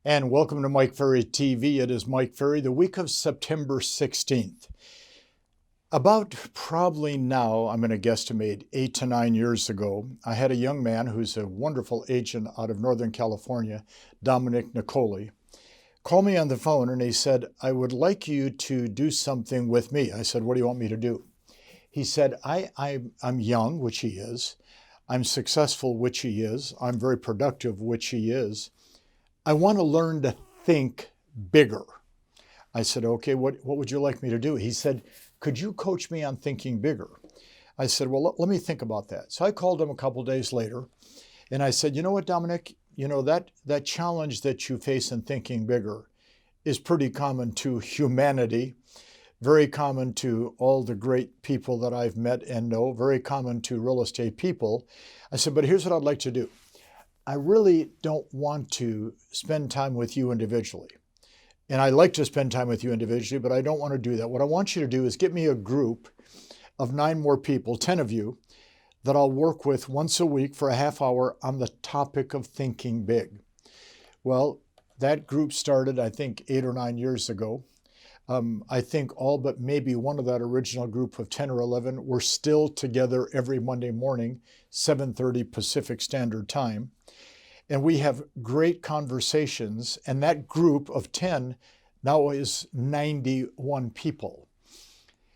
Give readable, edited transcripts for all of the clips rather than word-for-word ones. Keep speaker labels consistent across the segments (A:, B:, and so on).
A: And welcome to Mike Ferry TV. It is Mike Ferry, the week of September 16th. About probably now, I'm going to guesstimate 8 to 9 years ago, I had a young man who's a wonderful agent out of Northern California, Dominic Nicoli, call me on the phone and he said, I would like you to do something with me. I said, what do you want me to do? He said, I'm young, which he is. I'm successful, which he is. I'm very productive, which he is. I want to learn to think bigger. I said, okay, what would you like me to do? He said, could you coach me on thinking bigger? I said, well, let me think about that. So I called him a couple days later and I said, you know what, Dominic, that challenge that you face in thinking bigger is pretty common to humanity, very common to all the great people that I've met and know, very common to real estate people. I said, but here's what I'd like to do. I really don't want to spend time with you individually. And I like to spend time with you individually, but I don't want to do that. What I want you to do is get me a group of 9 more people, 10 of you, that I'll work with once a week for a half hour on the topic of thinking big. Well, that group started, I think, 8 or 9 years ago. I think all but maybe one of that original group of 10 or 11 were still together every Monday morning, 7:30 Pacific Standard Time. And we have great conversations. And that group of 10 now is 91 people.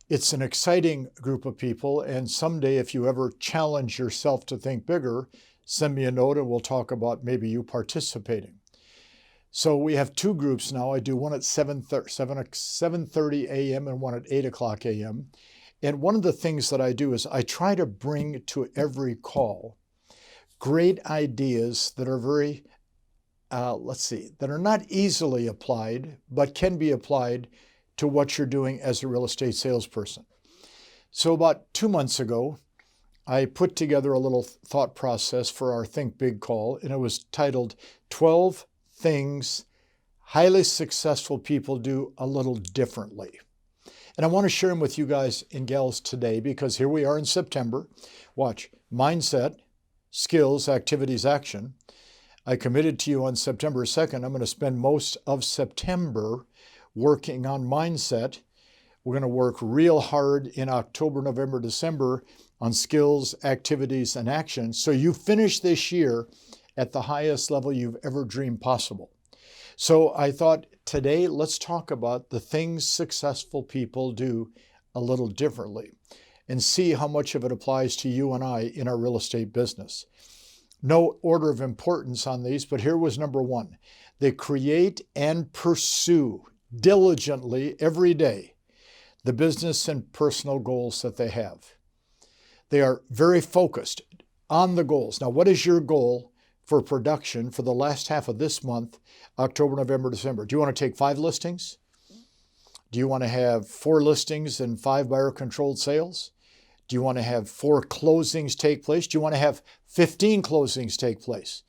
A: It's an exciting group of people. And someday, if you ever challenge yourself to think bigger, send me a note and we'll talk about maybe you participating. So we have 2 groups now. I do one at 7:30 a.m. and one at 8 o'clock a.m. And one of the things that I do is I try to bring to every call great ideas that are very, that are not easily applied, but can be applied to what you're doing as a real estate salesperson. So about 2 months ago, I put together a little thought process for our Think Big call, and it was titled 12 Things Highly Successful People Do a Little Differently. And I want to share them with you guys and gals today because here we are in September. Watch, mindset, skills, activities, action. I committed to you on September 2nd. I'm going to spend most of September working on mindset. We're going to work real hard in October, November, December on skills, activities, and action. So you finish this year at the highest level you've ever dreamed possible. So I thought today, let's talk about the things successful people do a little differently and see how much of it applies to you and I in our real estate business. No order of importance on these, but here was number 1. They create and pursue diligently every day the business and personal goals that they have. They are very focused on the goals. Now, what is your goal for production for the last half of this month, October, November, December? Do you want to take 5 listings? Do you want to have 4 listings and 5 buyer-controlled sales? Do you want to have 4 closings take place? Do you want to have 15 closings take place?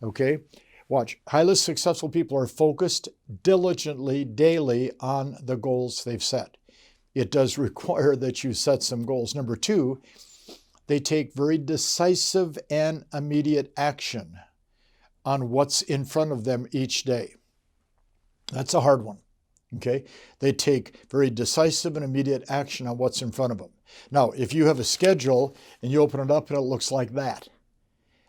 A: Okay, watch. Highly successful people are focused diligently daily on the goals they've set. It does require that you set some goals. Number 2, they take very decisive and immediate action on what's in front of them each day. That's a hard one. Okay, they take very decisive and immediate action on what's in front of them. Now, if you have a schedule and you open it up and it looks like that,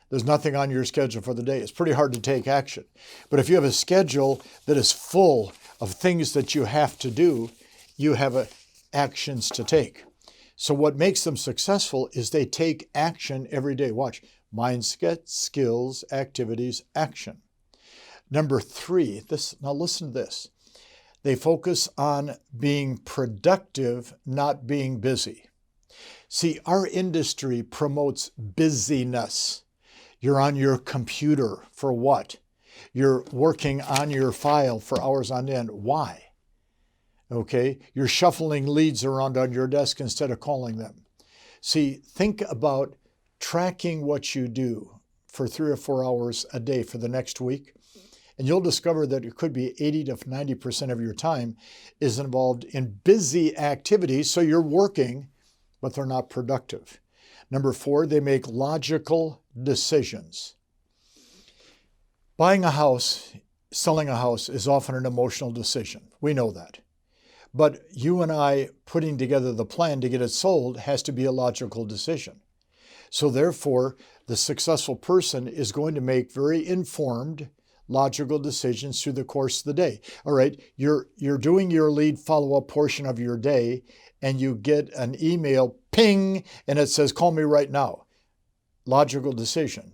A: there's nothing on your schedule for the day. It's pretty hard to take action. But if you have a schedule that is full of things that you have to do, you have actions to take. So what makes them successful is they take action every day. Watch, mindset, skills, activities, action. Number 3, now listen to this. They focus on being productive, not being busy. See, our industry promotes busyness. You're on your computer for what? You're working on your file for hours on end. Why? Okay, you're shuffling leads around on your desk instead of calling them. See, think about tracking what you do for 3 or 4 hours a day for the next week. And you'll discover that it could be 80 to 90% of your time is involved in busy activities. So you're working, but they're not productive. Number 4, they make logical decisions. Buying a house selling a house is often an emotional decision. We know that. But you and I putting together the plan to get it sold has to be a logical decision. So therefore, the successful person is going to make very informed, logical decisions through the course of the day. All right, you're doing your lead follow-up portion of your day, and you get an email ping, and it says, call me right now. Logical decision.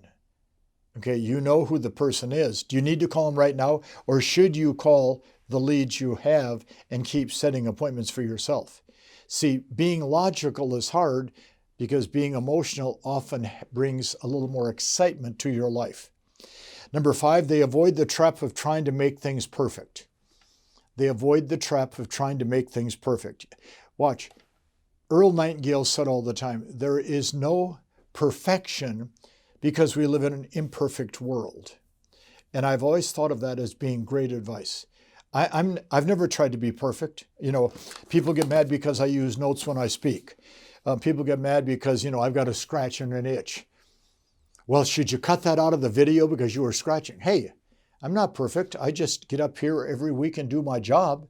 A: Okay, you know who the person is. Do you need to call them right now, or should you call the leads you have and keep setting appointments for yourself? See, being logical is hard because being emotional often brings a little more excitement to your life. Number 5, they avoid the trap of trying to make things perfect. They avoid the trap of trying to make things perfect. Watch. Earl Nightingale said all the time, there is no perfection because we live in an imperfect world. And I've always thought of that as being great advice. I've never tried to be perfect. People get mad because I use notes when I speak. People get mad because, I've got a scratch and an itch. Well, should you cut that out of the video because you were scratching? Hey, I'm not perfect. I just get up here every week and do my job.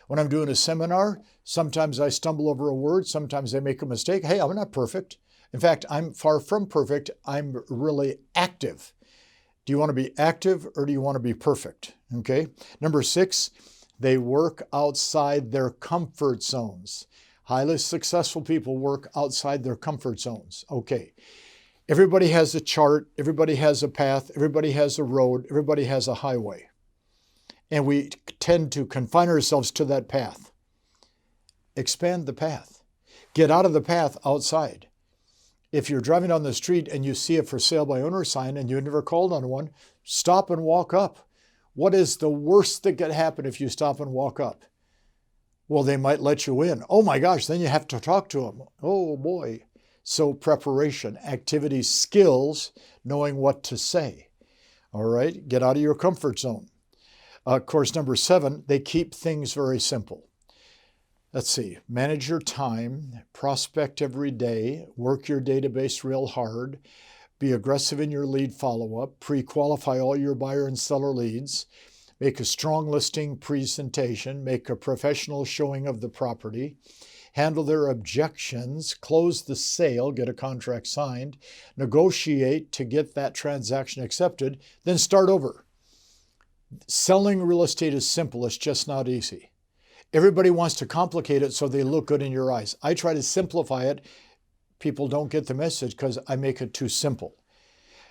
A: When I'm doing a seminar, sometimes I stumble over a word. Sometimes I make a mistake. Hey, I'm not perfect. In fact, I'm far from perfect. I'm really active. Do you want to be active or do you want to be perfect? Okay. Number 6, they work outside their comfort zones. Highly successful people work outside their comfort zones. Okay. Everybody has a chart. Everybody has a path. Everybody has a road. Everybody has a highway. And we tend to confine ourselves to that path. Expand the path. Get out of the path outside. If you're driving down the street and you see a for sale by owner sign and you never called on one, stop and walk up. What is the worst that could happen if you stop and walk up? Well, they might let you in. Oh my gosh, then you have to talk to them. Oh boy. So preparation, activity, skills, knowing what to say. All right, get out of your comfort zone. Course number 7, they keep things very simple. Let's see, manage your time, prospect every day, work your database real hard, be aggressive in your lead follow-up, pre-qualify all your buyer and seller leads, make a strong listing presentation, make a professional showing of the property, handle their objections, close the sale, get a contract signed, negotiate to get that transaction accepted, then start over. Selling real estate is simple, it's just not easy. Everybody wants to complicate it so they look good in your eyes. I try to simplify it. People don't get the message because I make it too simple.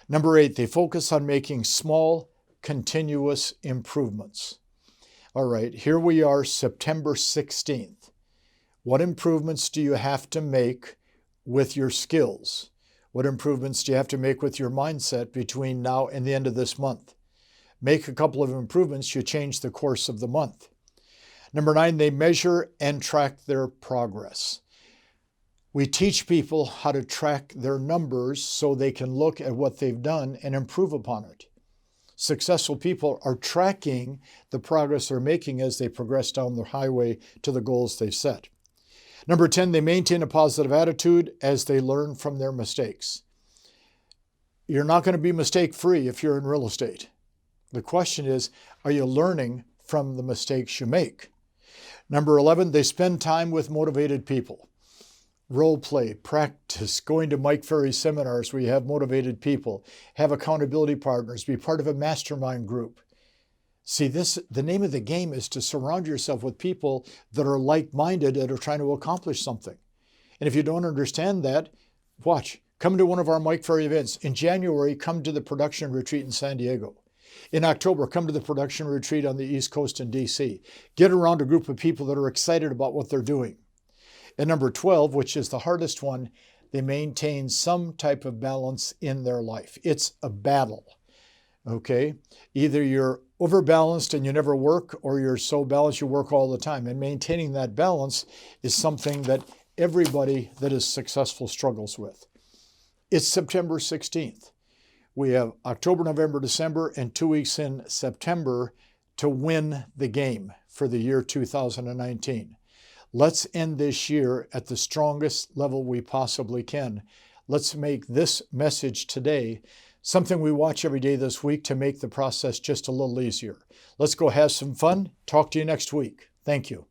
A: Number 8, they focus on making small, continuous improvements. All right, here we are, September 16th. What improvements do you have to make with your skills? What improvements do you have to make with your mindset between now and the end of this month? Make a couple of improvements, you change the course of the month. Number 9, they measure and track their progress. We teach people how to track their numbers so they can look at what they've done and improve upon it. Successful people are tracking the progress they're making as they progress down the highway to the goals they've set. Number 10, they maintain a positive attitude as they learn from their mistakes. You're not going to be mistake-free if you're in real estate. The question is, are you learning from the mistakes you make? Number 11, they spend time with motivated people. Role play, practice, going to Mike Ferry seminars where you have motivated people, have accountability partners, be part of a mastermind group. See, the name of the game is to surround yourself with people that are like-minded and are trying to accomplish something. And if you don't understand that, watch. Come to one of our Mike Ferry events. In January, come to the production retreat in San Diego. In October, come to the production retreat on the East Coast in DC. Get around a group of people that are excited about what they're doing. And number 12, which is the hardest one, they maintain some type of balance in their life. It's a battle, okay? Either you're overbalanced and you never work, or you're so balanced you work all the time. And maintaining that balance is something that everybody that is successful struggles with. It's September 16th. We have October, November, December, and 2 weeks in September to win the game for the year 2019. Let's end this year at the strongest level we possibly can. Let's make this message today something we watch every day this week to make the process just a little easier. Let's go have some fun. Talk to you next week. Thank you.